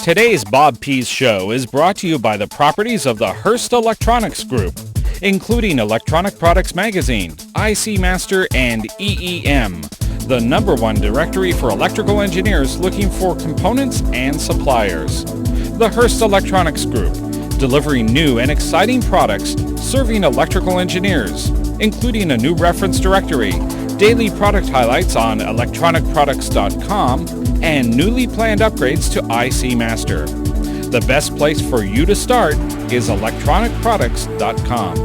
Today's Bob Pease Show is brought to you by the properties of the Hearst Electronics Group, including Electronic Products Magazine, IC Master, and EEM, the #1 directory for electrical engineers looking for components and suppliers. The Hearst Electronics Group, delivering new and exciting products serving electrical engineers, including a new reference directory, daily product highlights on electronicproducts.com, and newly planned upgrades to IC Master. The best place for you to start is electronicproducts.com.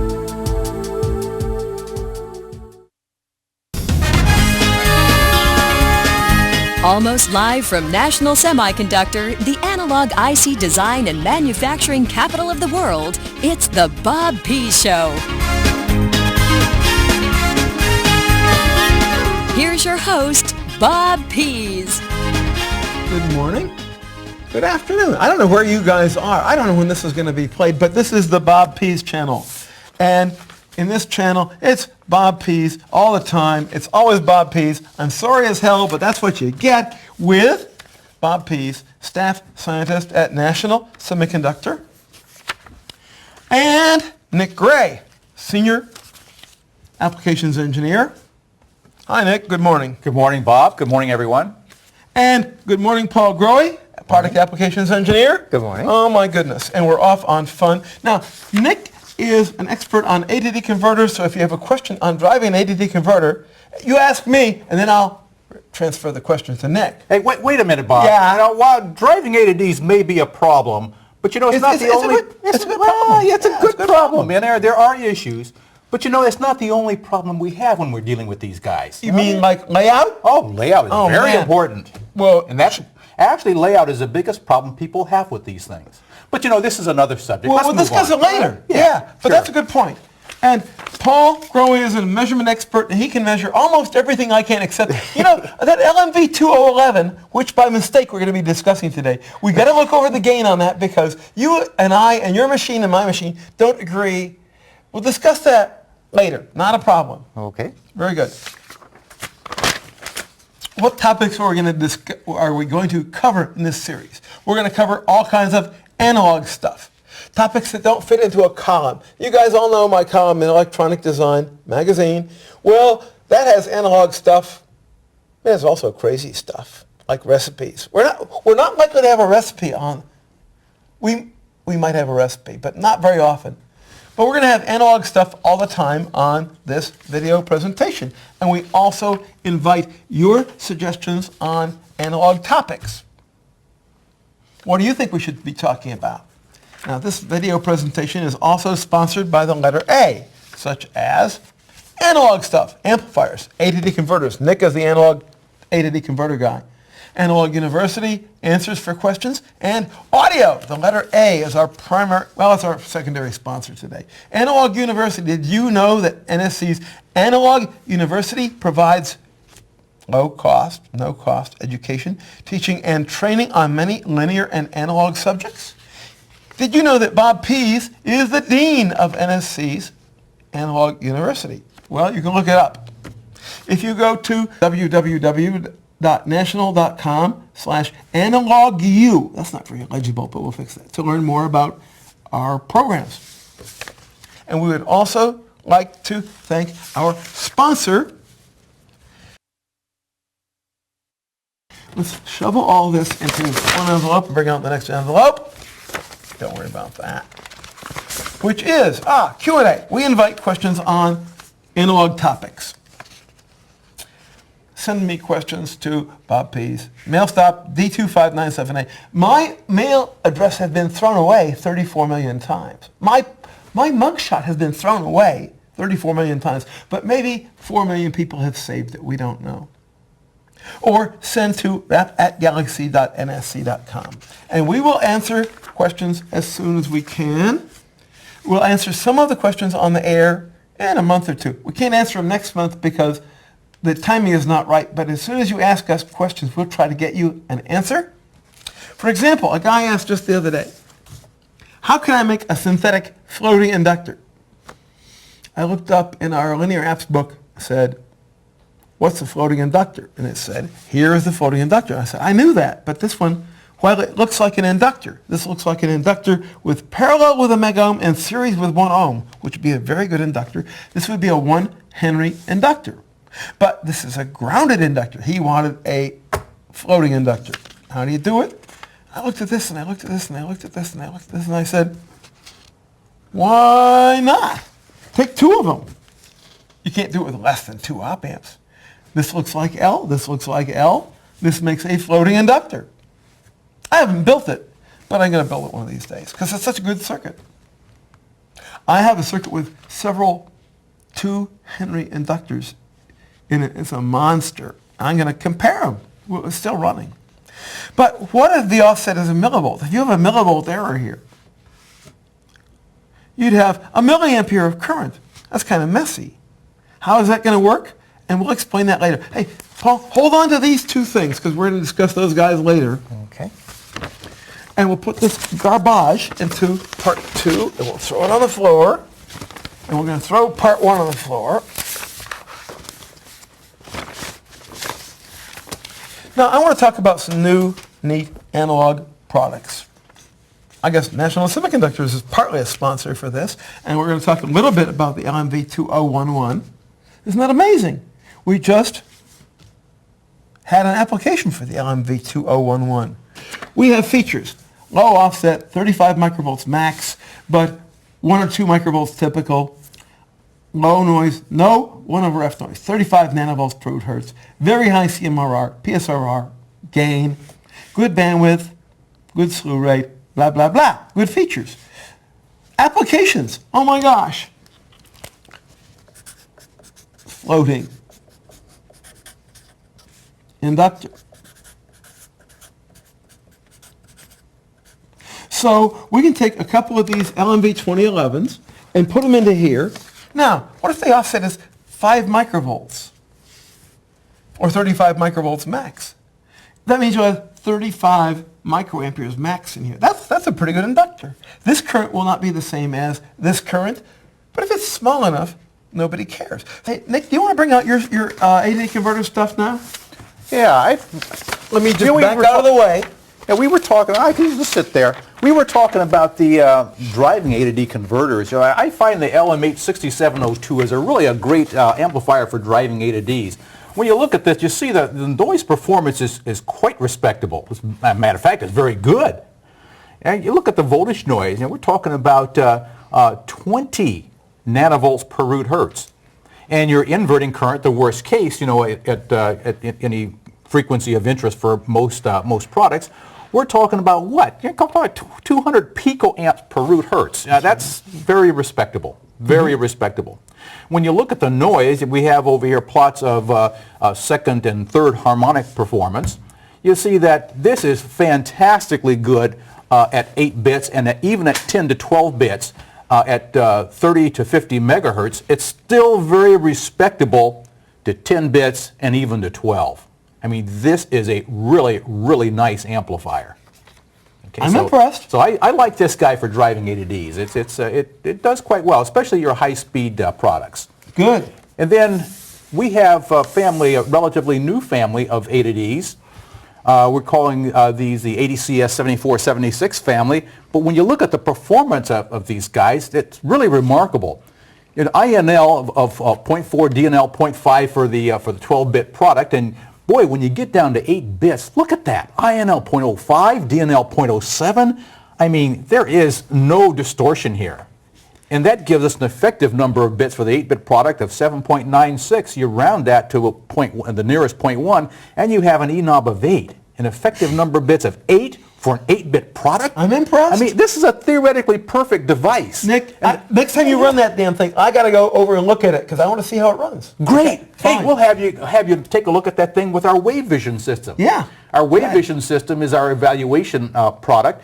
Almost live from National Semiconductor, the analog IC design and manufacturing capital of the world, it's the Bob Pease Show. Here's your host, Bob Pease. Good morning. Good afternoon. I don't know where you guys are. I don't know when this is going to be played, but this is the Bob Pease channel. And in this channel, it's Bob Pease all the time. It's always Bob Pease. I'm sorry as hell, but that's what you get with Bob Pease, staff scientist at National Semiconductor, and Nick Gray, senior applications engineer. Hi, Nick. Good morning. Good morning, Bob. Good morning, everyone. And good morning, Paul Grohe, product applications engineer. Good morning. Oh, my goodness. And we're off on fun. Now, Nick is an expert on ADD converters, so if you have a question on driving an ADD converter, you ask me, and then I'll transfer the question to Nick. Hey, wait a minute, Bob. Yeah. You know, while driving ADDs may be a problem, but you know, it's not the only... It's a good problem. Yeah, it's a good problem. And there are issues. But you know, it's not the only problem we have when we're dealing with these guys. You mean like layout? Oh, layout is very important. Well, and that's actually layout is the biggest problem people have with these things. But you know, this is another subject. We'll discuss it later. Yeah, but sure. That's a good point. And Paul Grohe is a measurement expert, and he can measure almost everything I can except, you know, that LMV2011, which by mistake we're going to be discussing today. We got to look over the gain on that because you and I and your machine and my machine don't agree. We'll discuss that later. Not a problem. Okay. Very good. What topics are we going to cover in this series? We're going to cover all kinds of analog stuff. Topics that don't fit into a column. You guys all know my column in Electronic Design Magazine. Well, that has analog stuff. It has also crazy stuff, like recipes. We're not likely to have a recipe on. We might have a recipe, but not very often. But we're going to have analog stuff all the time on this video presentation. And we also invite your suggestions on analog topics. What do you think we should be talking about? Now, this video presentation is also sponsored by the letter A, such as analog stuff, amplifiers, ADD converters. Nick is the analog ADD converter guy. Analog University, answers for questions, and audio. The letter A is our it's our secondary sponsor today. Analog University, did you know that NSC's Analog University provides no cost education, teaching and training on many linear and analog subjects? Did you know that Bob Pease is the dean of NSC's Analog University? Well, you can look it up. If you go to www.national.com/analogu, that's not very legible, but we'll fix that, to learn more about our programs. And we would also like to thank our sponsor. Let's shovel all this into one envelope and bring out the next envelope. Don't worry about that. Which is, Q&A. We invite questions on analog topics. Send me questions to Bob Pease. Mailstop D25978. My mail address has been thrown away 34 million times. My mugshot has been thrown away 34 million times, but maybe 4 million people have saved it. We don't know. Or send to rap@galaxy.nsc.com. And we will answer questions as soon as we can. We'll answer some of the questions on the air in a month or two. We can't answer them next month because the timing is not right, but as soon as you ask us questions, we'll try to get you an answer. For example, a guy asked just the other day, how can I make a synthetic floating inductor? I looked up in our linear apps book, said, what's a floating inductor? And it said, here is the floating inductor. I said, I knew that, but this one while it looks like an inductor, this looks like an inductor with parallel with a megohm and series with 1 ohm, which would be a very good inductor. This would be a 1 Henry inductor. But this is a grounded inductor. He wanted a floating inductor. How do you do it? I looked at this, and I looked at this, and I looked at this, and I looked at this, and I said, why not? Take 2 of them. You can't do it with less than 2 op amps. This looks like L. This looks like L. This makes a floating inductor. I haven't built it, but I'm going to build it one of these days because it's such a good circuit. I have a circuit with several 2 Henry inductors in it. It's a monster. I'm going to compare them. Well, it's still running. But what if the offset is a millivolt? If you have a millivolt error here, you'd have a milliampere of current. That's kind of messy. How is that going to work? And we'll explain that later. Hey, Paul, hold on to these 2 things because we're going to discuss those guys later. Okay. And we'll put this garbage into part 2, and we'll throw it on the floor. And we're going to throw part 1 on the floor. Now, I want to talk about some new, neat analog products. I guess National Semiconductor is partly a sponsor for this, and we're going to talk a little bit about the LMV2011. Isn't that amazing? We just had an application for the LMV2011. We have features. Low offset, 35 microvolts max, but 1 or 2 microvolts typical. Low noise, no 1 over F noise, 35 nanovolts per root hertz. Very high CMRR, PSRR, gain, good bandwidth, good slew rate, blah, blah, blah. Good features. Applications, oh my gosh. Floating. Inductor. So we can take a couple of these LMV 2011s and put them into here. Now, what if the offset is 5 microvolts or 35 microvolts max? That means you'll have 35 microamperes max in here. That's a pretty good inductor. This current will not be the same as this current, but if it's small enough, nobody cares. Hey, Nick, do you want to bring out your A/D converter stuff now? Yeah, Let me just back out of the way. Yeah, we were talking, I can just sit there. We were talking about the driving A to D converters. You know, I find the LM86702 is really a great amplifier for driving A to Ds. When you look at this, you see that the noise performance is quite respectable. As a matter of fact, it's very good. And you look at the voltage noise, we're talking about 20 nanovolts per root hertz. And your inverting current, the worst case, at any frequency of interest for most products, we're talking about what? You're talking about 200 picoamps per root hertz. Now, that's very respectable, very respectable. When you look at the noise, we have over here plots of second and third harmonic performance. You see that this is fantastically good at 8 bits and even at 10 to 12 bits at 30 to 50 megahertz. It's still very respectable to 10 bits and even to 12. I mean, this is a really, really nice amplifier. Okay, I'm impressed. So I like this guy for driving A to Ds. It does quite well, especially your high-speed products. Good. And then we have a relatively new family of A to Ds. We're calling these the ADCS 7476 family. But when you look at the performance of these guys, it's really remarkable. An INL of 0.4, DNL 0.5 for the 12-bit product, and boy, when you get down to 8 bits, look at that. INL 0.05, DNL 0.07. I mean, there is no distortion here. And that gives us an effective number of bits for the 8-bit product of 7.96. You round that to the nearest 0.1, and you have an ENOB of 8. An effective number of bits of 8 for an 8-bit product? I'm impressed. I mean, this is a theoretically perfect device. Nick, next time you run that damn thing, I got to go over and look at it because I want to see how it runs. Great. Okay, hey, we'll have you take a look at that thing with our Wave Vision system. Yeah. Our Wave Vision system is our evaluation product.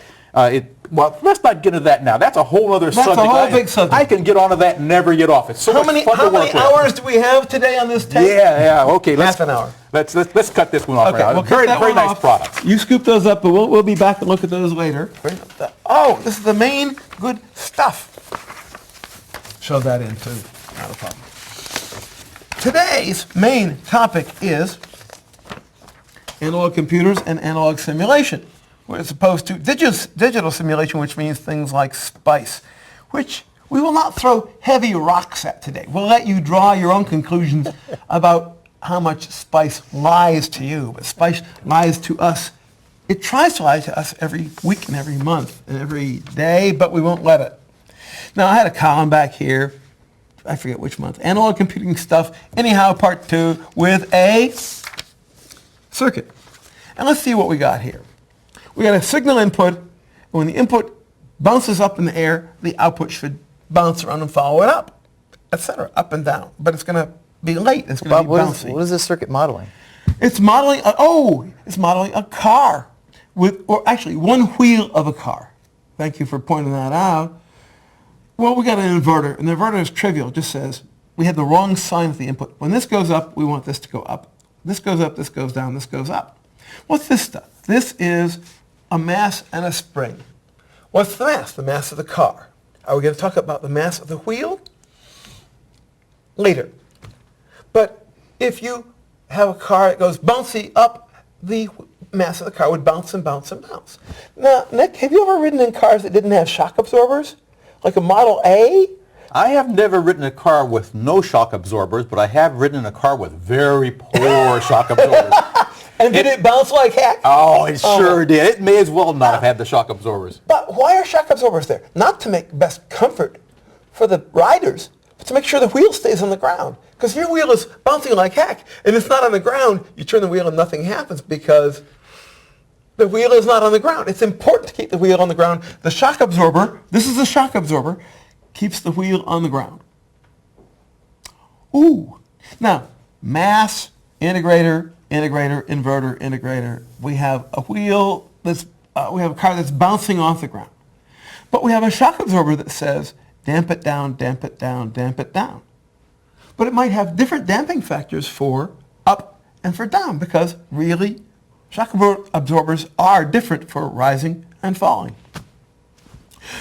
Well, let's not get into that now. That's a whole other subject. That's a whole big subject. I can get onto that and never get off. It's so much fun to work with. How many hours do we have today on this tape? Yeah. Okay. Half an hour. Let's cut this one off right now. We'll very nice off. product. You scoop those up, but we'll be back and look at those later. Oh, this is the main good stuff. Show that in too. Not a problem. Today's main topic is analog computers and analog simulation. as opposed to digital simulation, which means things like SPICE, which we will not throw heavy rocks at today. We'll let you draw your own conclusions about how much SPICE lies to you. But SPICE lies to us. It tries to lie to us every week and every month and every day, but we won't let it. Now, I had a column back here. I forget which month. Analog computing stuff. Anyhow, part 2 with a circuit. And let's see what we got here. We got a signal input, and when the input bounces up in the air, the output should bounce around and follow it up, etc., up and down. But it's going to be late. It's going to be bouncy. What is this circuit modeling? It's modeling. It's modeling a car or actually one wheel of a car. Thank you for pointing that out. Well, we got an inverter, and the inverter is trivial. It just says we had the wrong sign at the input. When this goes up, we want this to go up. This goes up, this goes down, this goes up. What's this stuff? This is a mass and a spring. What's the mass? The mass of the car. Are we going to talk about the mass of the wheel? Later. But if you have a car that goes bouncy up, the mass of the car would bounce and bounce and bounce. Now, Nick, have you ever ridden in cars that didn't have shock absorbers? Like a Model A? I have never ridden a car with no shock absorbers, but I have ridden in a car with very poor shock absorbers. And did it bounce like heck? Oh, it sure did. It may as well not have had the shock absorbers. But why are shock absorbers there? Not to make best comfort for the riders, but to make sure the wheel stays on the ground. Because your wheel is bouncing like heck, and it's not on the ground. You turn the wheel and nothing happens because the wheel is not on the ground. It's important to keep the wheel on the ground. The shock absorber, this is a shock absorber, keeps the wheel on the ground. Ooh. Now, mass, integrator, inverter, integrator. We have a wheel we have a car that's bouncing off the ground. But we have a shock absorber that says, damp it down, damp it down, damp it down. But it might have different damping factors for up and for down because really, shock absorbers are different for rising and falling.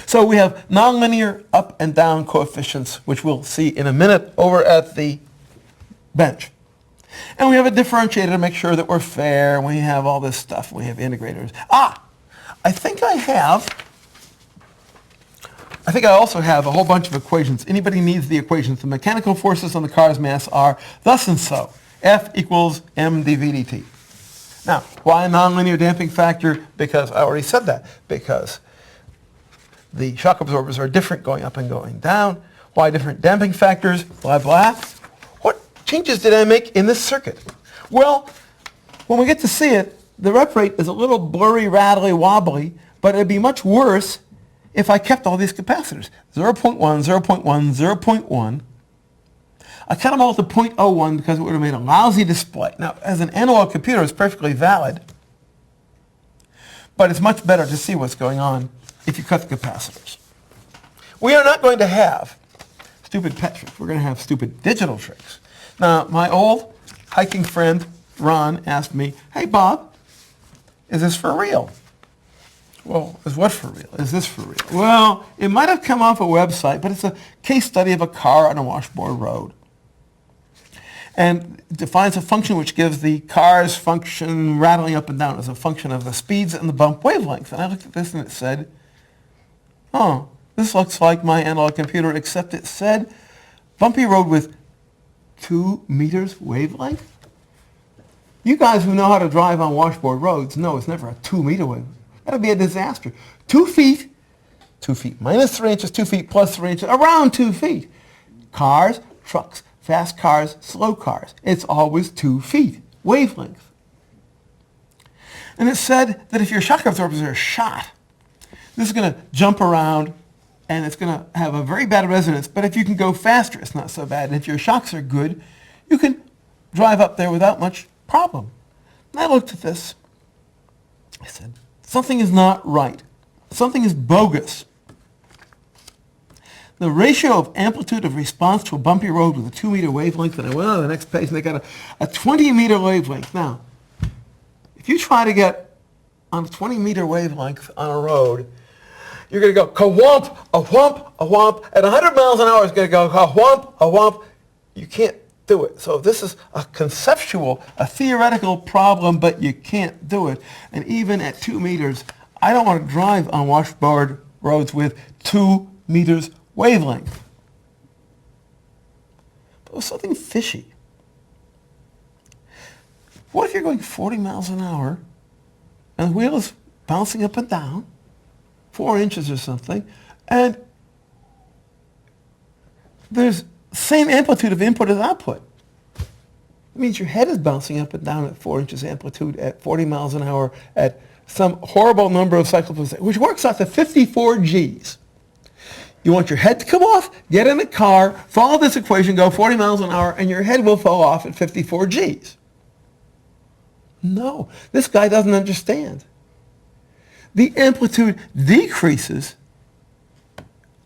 So we have nonlinear up and down coefficients, which we'll see in a minute over at the bench. And we have a differentiator to make sure that we're fair. We have all this stuff. We have integrators. I think I also have a whole bunch of equations. Anybody needs the equations. The mechanical forces on the car's mass are thus and so. F equals m dv dt. Now, why a nonlinear damping factor? Because I already said that. Because the shock absorbers are different going up and going down. Why different damping factors? Blah, blah. What changes did I make in this circuit? Well, when we get to see it, the rep rate is a little blurry, rattly, wobbly, but it'd be much worse if I kept all these capacitors. 0.1, 0.1, 0.1. I cut them all to 0.01 because it would have made a lousy display. Now, as an analog computer, it's perfectly valid, but it's much better to see what's going on if you cut the capacitors. We are not going to have stupid pet tricks. We're going to have stupid digital tricks. Now, my old hiking friend, Ron, asked me, hey, Bob, is this for real? Well, is what for real? Is this for real? Well, it might have come off a website, but it's a case study of a car on a washboard road. And it defines a function which gives the car's function rattling up and down as a function of the speeds and the bump wavelength. And I looked at this and it said, oh, this looks like my analog computer, except it said bumpy road with 2 meters wavelength. You guys who know how to drive on washboard roads know it's never a 2 meter wavelength. That'd be a disaster. 2 feet, 2 feet minus 3 inches, 2 feet plus 3 inches, around 2 feet. Cars, trucks, fast cars, slow cars. It's always 2 feet wavelength. And it said that if your shock absorbers are shot, this is going to jump around and it's going to have a very bad resonance. But if you can go faster, it's not so bad. And if your shocks are good, you can drive up there without much problem. And I looked at this. I said, something is not right. Something is bogus. The ratio of amplitude of response to a bumpy road with a 2 meter wavelength, and I went on to the next page and they got a 20 meter wavelength. Now, if you try to get on a 20 meter wavelength on a road, you're going to go ka-womp, a whomp, a whomp, and 100 miles an hour is going to go ka-womp, a whomp. You can't do it. So this is a conceptual, a theoretical problem, but you can't do it. And even at 2 meters, I don't want to drive on washboard roads with 2 meters wavelength. But it was something fishy. What if you're going 40 miles an hour and the wheel is bouncing up and down, 4 inches or something, and there's same amplitude of input as output? It means your head is bouncing up and down at 4 inches amplitude at 40 miles an hour at some horrible number of cycles per second, which works out to 54 Gs. You want your head to come off, get in the car, follow this equation, go 40 miles an hour, and your head will fall off at 54 Gs. No, this guy doesn't understand. The amplitude decreases.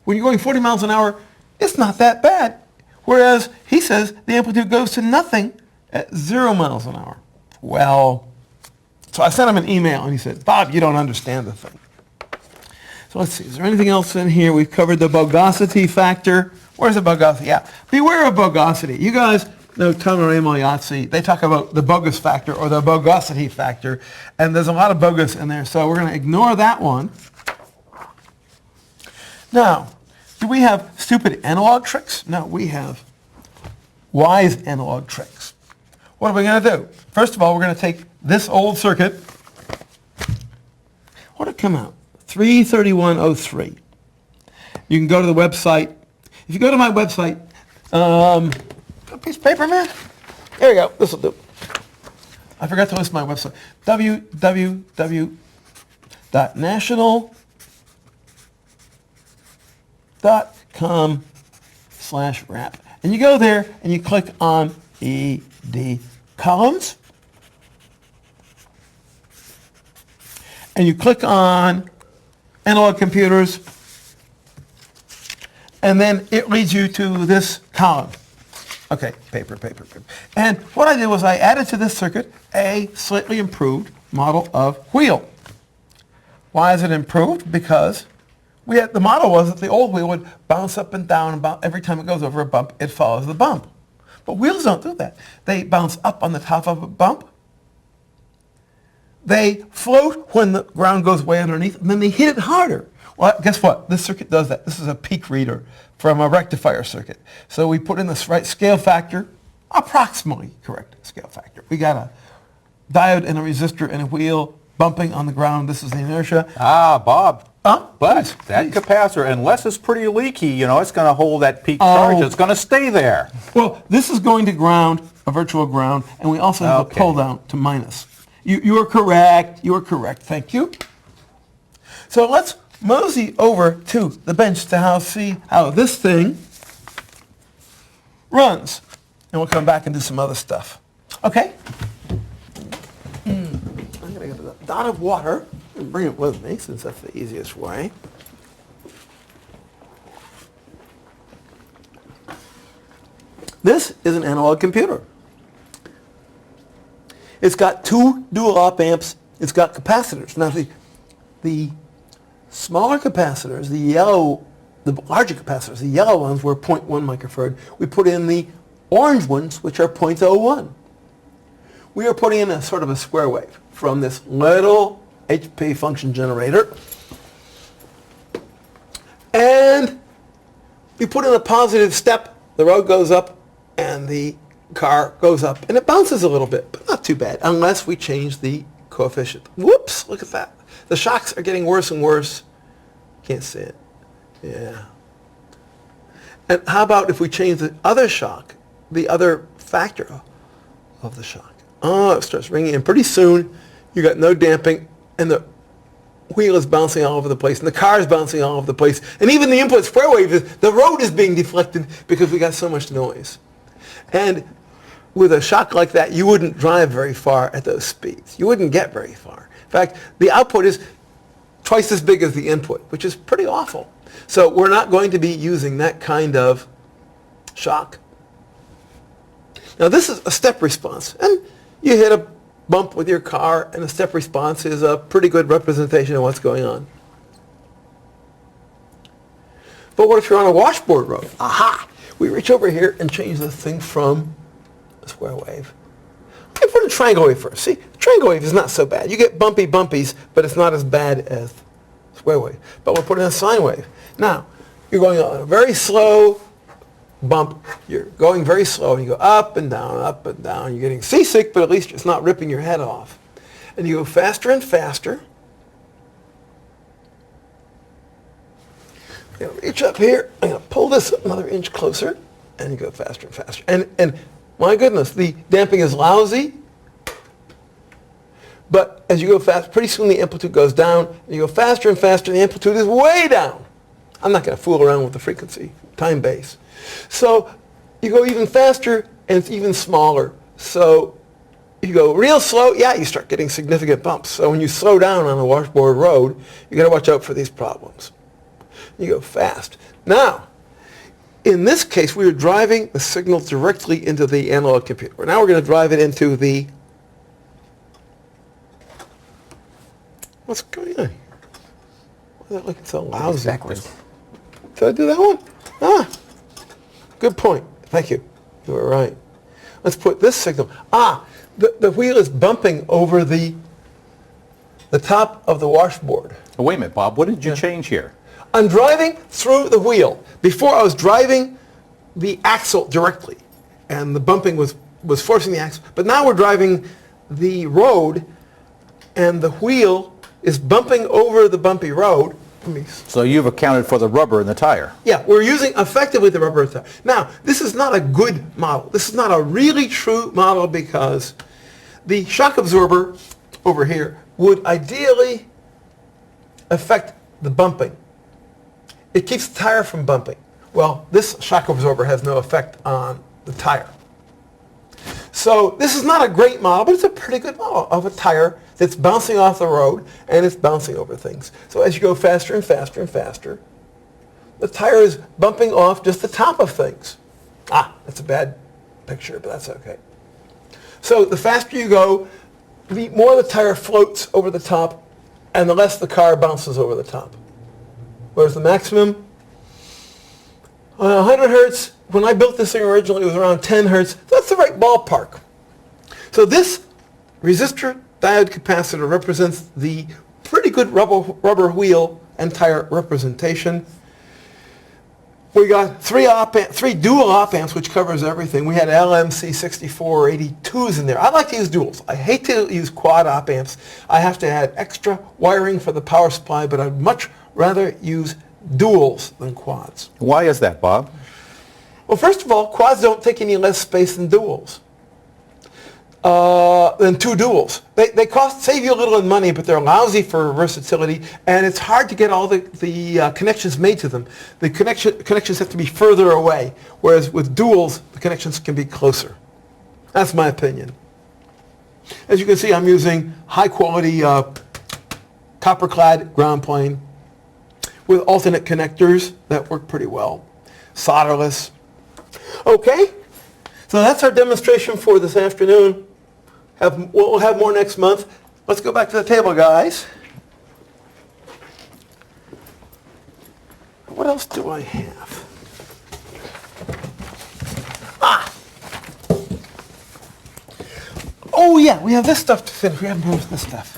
When you're going 40 miles an hour, it's not that bad. Whereas he says the amplitude goes to nothing at 0 miles an hour. Well, so I sent him an email and he said, Bob, you don't understand the thing. So let's see, is there anything else in here? We've covered the bogosity factor. Where's the bogosity? Yeah, beware of bogosity. You guys know Tomo Yatsi. They talk about the bogus factor or the bogosity factor, and there's a lot of bogus in there, so we're going to ignore that one. Now, do we have stupid analog tricks? No, we have wise analog tricks. What are we going to do? First of all, we're going to take this old circuit. What did it come out? 33103. You can go to the website. If you go to my website, got a piece of paper, man? There you go. This will do. I forgot to list my website. www.national.com/wrap. And you go there and you click on ED columns. And you click on analog computers. And then it leads you to this column. Okay, paper. And what I did was I added to this circuit a slightly improved model of wheel. Why is it improved? Because the model was that the old wheel would bounce up and down, and every time it goes over a bump, it follows the bump. But wheels don't do that. They bounce up on the top of a bump. They float when the ground goes way underneath, and then they hit it harder. Well, guess what? This circuit does that. This is a peak reader from a rectifier circuit. So we put in this right scale factor, approximately correct scale factor. We got a diode and a resistor and a wheel bumping on the ground. This is the inertia. Bob. But please. That capacitor, unless it's pretty leaky, it's going to hold that peak charge. It's going to stay there. Well, this is going to ground, a virtual ground, and we also have a pull down to minus. You are correct. You are correct. Thank you. So let's mosey over to the bench to see how this thing runs. And we'll come back and do some other stuff. Okay? I'm going to get a dot of water and bring it with me since that's the easiest way. This is an analog computer. It's got 2 dual op amps. It's got capacitors. Now the smaller capacitors, the larger capacitors, the yellow ones were 0.1 microfarad. We put in the orange ones, which are 0.01. We are putting in a sort of a square wave from this little HP function generator. And we put in a positive step. The road goes up and the car goes up. And it bounces a little bit, but not too bad, unless we change the coefficient. Whoops, look at that. The shocks are getting worse and worse. Can't see it. Yeah. And how about if we change the other shock, the other factor of the shock? Oh, it starts ringing, and pretty soon you got no damping, and the wheel is bouncing all over the place, and the car is bouncing all over the place, and even the input square wave, the road is being deflected because we got so much noise. And with a shock like that, you wouldn't drive very far at those speeds. You wouldn't get very far. In fact, the output is twice as big as the input, which is pretty awful. So we're not going to be using that kind of shock. Now this is a step response, and you hit a bump with your car, and the step response is a pretty good representation of what's going on. But what if you're on a washboard road? Aha! We reach over here and change this thing from a square wave. Okay, put a triangle wave first. See, triangle wave is not so bad. You get bumpy bumpies, but it's not as bad as square wave. But we'll put in a sine wave. Now, you're going on a very slow bump. You're going very slow, and you go up and down. You're getting seasick, but at least it's not ripping your head off. And you go faster and faster. I'm going to reach up here. I'm going to pull this another inch closer, and you go faster and faster. And my goodness, the damping is lousy. But as you go fast, pretty soon the amplitude goes down, and you go faster and faster, and the amplitude is way down. I'm not going to fool around with the frequency, time base. So you go even faster, and it's even smaller. So you go real slow, yeah, you start getting significant bumps. So when you slow down on a washboard road, you got to watch out for these problems. You go fast. Now, in this case, we are driving the signal directly into the analog computer. Now we're going to drive it into the... What's going on? Why is that looking so lousy? Backwards. Did I do that one? Ah, good point. Thank you. You were right. Let's put this signal. The wheel is bumping over the top of the washboard. Oh, wait a minute, Bob. What did you change here? I'm driving through the wheel. Before I was driving the axle directly, and the bumping was forcing the axle. But now we're driving the road, and the wheel is bumping over the bumpy road. So you've accounted for the rubber in the tire. Yeah, we're using effectively the rubber tire. Now, this is not a good model. This is not a really true model because the shock absorber over here would ideally affect the bumping. It keeps the tire from bumping. Well, this shock absorber has no effect on the tire. So this is not a great model, but it's a pretty good model of a tire that's bouncing off the road and it's bouncing over things. So as you go faster and faster and faster, the tire is bumping off just the top of things. That's a bad picture, but that's okay. So the faster you go, the more the tire floats over the top and the less the car bounces over the top. Whereas the maximum, 100 hertz, when I built this thing originally, it was around 10 hertz. That's the right ballpark. So this resistor diode capacitor represents the pretty good rubber wheel and tire representation. We got three dual op amps, which covers everything. We had LMC6482s in there. I like to use duals. I hate to use quad op amps. I have to add extra wiring for the power supply, but I'd much rather use duals than quads. Why is that, Bob? Well, first of all, quads don't take any less space than duals. Than two duals. They save you a little in money, but they're lousy for versatility, and it's hard to get all the connections made to them. The connections have to be further away, whereas with duals, the connections can be closer. That's my opinion. As you can see, I'm using high-quality copper-clad ground plane with alternate connectors that work pretty well. Solderless. Okay, so that's our demonstration for this afternoon. We'll have more next month. Let's go back to the table, guys. What else do I have? Oh yeah, we have this stuff to finish. We haven't finished this stuff.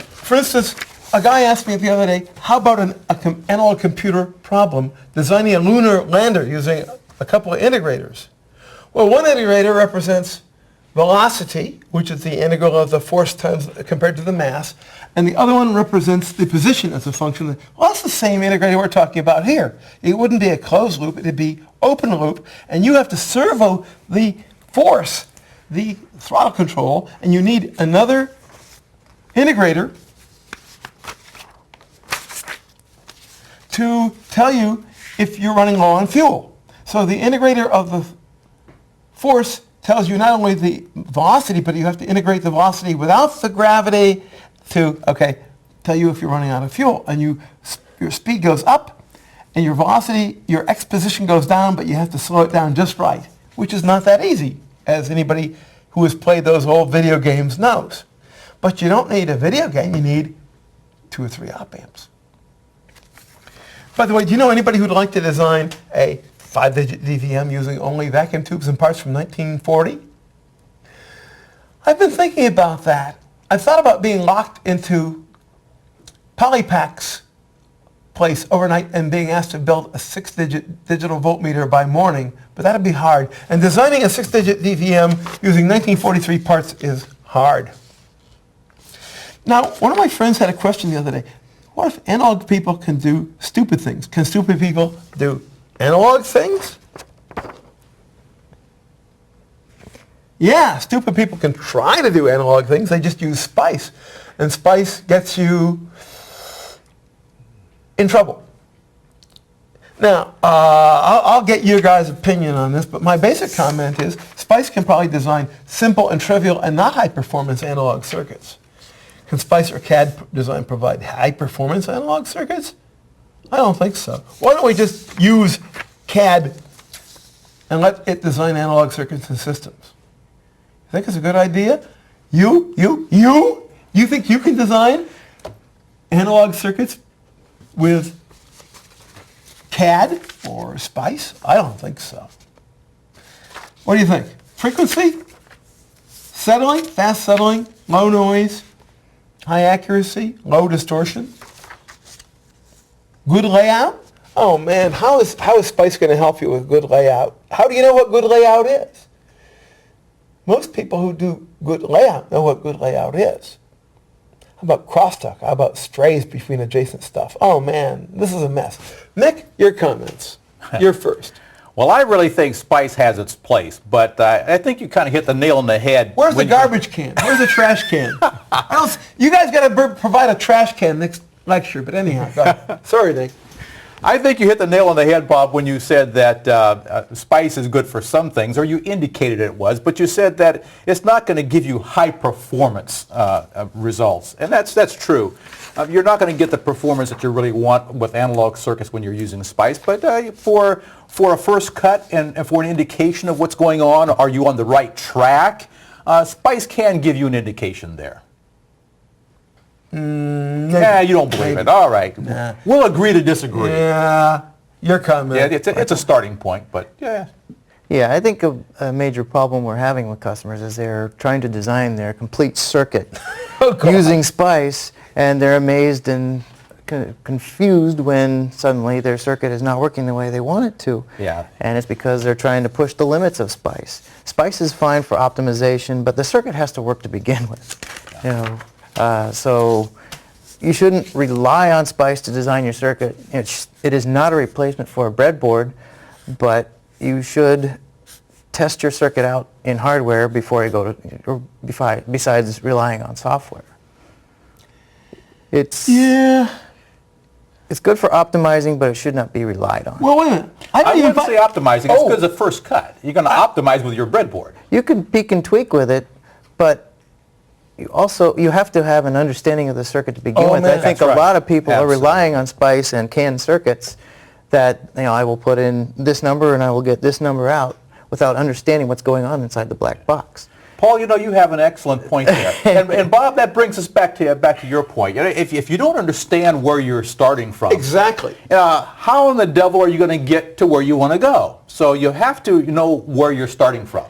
For instance, a guy asked me the other day, how about an analog computer problem designing a lunar lander using a couple of integrators? Well, one integrator represents velocity, which is the integral of the force times compared to the mass, and the other one represents the position as a function. Well, that's the same integrator we're talking about here. It wouldn't be a closed loop, it'd be open loop, and you have to servo the force, the throttle control, and you need another integrator to tell you if you're running low on fuel. So the integrator of the force tells you not only the velocity, but you have to integrate the velocity without the gravity to, tell you if you're running out of fuel. And your speed goes up, and your velocity, your x position goes down, but you have to slow it down just right, which is not that easy, as anybody who has played those old video games knows. But you don't need a video game, you need 2 or 3 op amps. By the way, do you know anybody who'd like to design a 5-digit DVM using only vacuum tubes and parts from 1940? I've been thinking about that. I've thought about being locked into Polypac's place overnight and being asked to build a 6-digit digital voltmeter by morning, but that'd be hard. And designing a 6-digit DVM using 1943 parts is hard. Now, one of my friends had a question the other day. What if analog people can do stupid things? Can stupid people do analog things? Yeah, stupid people can try to do analog things. They just use SPICE. And SPICE gets you in trouble. Now, I'll get your guys' opinion on this, but my basic comment is SPICE can probably design simple and trivial and not high-performance analog circuits. Can SPICE or CAD design provide high-performance analog circuits? I don't think so. Why don't we just use CAD and let it design analog circuits and systems? You think it's a good idea? You think you can design analog circuits with CAD or SPICE? I don't think so. What do you think? Frequency? Settling? Fast settling? Low noise? High accuracy? Low distortion? Good layout? Oh man, how is SPICE going to help you with good layout? How do you know what good layout is? Most people who do good layout know what good layout is. How about crosstalk? How about strays between adjacent stuff? Oh man, this is a mess. Nick, your comments. You're first. Well, I really think SPICE has its place, but I think you kind of hit the nail on the head. Where's the garbage can? Where's the trash can? You guys got to provide a trash can next lecture, but anyhow, go ahead. Sorry, Nick. I think you hit the nail on the head, Bob, when you said that SPICE is good for some things, or you indicated it was, but you said that it's not going to give you high performance results, and that's true. You're not going to get the performance that you really want with analog circuits when you're using SPICE, but for a first cut and for an indication of what's going on, are you on the right track, SPICE can give you an indication there. Yeah, you don't believe it. All right. Nah. We'll agree to disagree. Yeah, your comment. Yeah, it's a starting point, but yeah. Yeah, I think a major problem we're having with customers is they're trying to design their complete circuit using SPICE, and they're amazed and confused when suddenly their circuit is not working the way they want it to. Yeah. And it's because they're trying to push the limits of SPICE. SPICE is fine for optimization, but the circuit has to work to begin with. Yeah. So you shouldn't rely on SPICE to design your circuit. It is not a replacement for a breadboard, but you should test your circuit out in hardware before you go to, or besides relying on software. It's good for optimizing, but it should not be relied on. Well, wait a minute. I wouldn't say optimizing. It's because of first cut. You're going to optimize with your breadboard. You can peek and tweak with it, but you have to have an understanding of the circuit to begin with. Man, I think that's right. a lot of people Absolutely. are relying on SPICE and canned circuits that, I will put in this number and I will get this number out without understanding what's going on inside the black box. Paul, you have an excellent point there. and Bob, that brings us back to your point. If you don't understand where you're starting from, exactly, how in the devil are you going to get to where you want to go? So you have to know where you're starting from.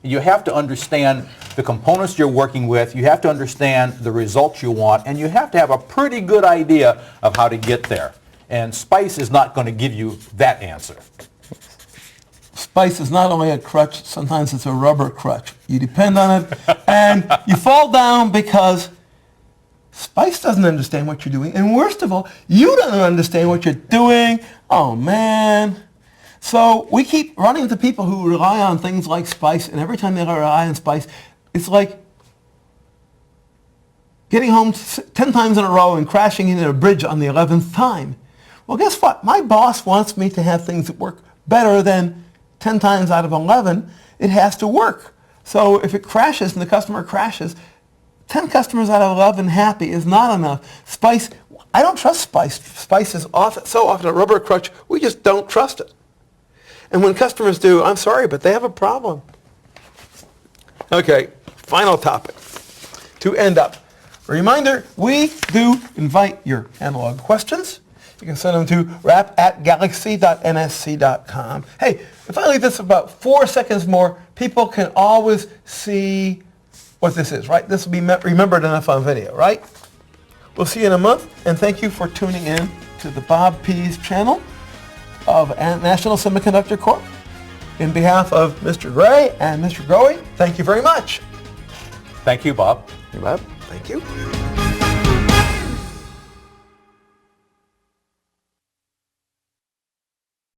You have to understand the components you're working with. You have to understand the results you want, and you have to have a pretty good idea of how to get there. And SPICE is not going to give you that answer. SPICE is not only a crutch, sometimes it's a rubber crutch. You depend on it, and you fall down because SPICE doesn't understand what you're doing. And worst of all, you don't understand what you're doing. Oh, man. So we keep running into people who rely on things like SPICE, and every time they rely on SPICE, it's like getting home 10 times in a row and crashing into a bridge on the 11th time. Well, guess what? My boss wants me to have things that work better than 10 times out of 11. It has to work. So if it crashes and the customer crashes, 10 customers out of 11 happy is not enough. SPICE, I don't trust SPICE. SPICE is so often a rubber crutch, we just don't trust it. And when customers do, I'm sorry, but they have a problem. Okay, final topic. To end up, a reminder, we do invite your analog questions. You can send them to rap@galaxy.nsc.com. Hey, if I leave this about 4 seconds more, people can always see what this is, right? This will be remembered enough on video, right? We'll see you in a month, and thank you for tuning in to the Bob Pease channel of National Semiconductor Corp. In behalf of Mr. Gray and Mr. Growy, thank you very much. Thank you, Bob. You Bob? Thank you.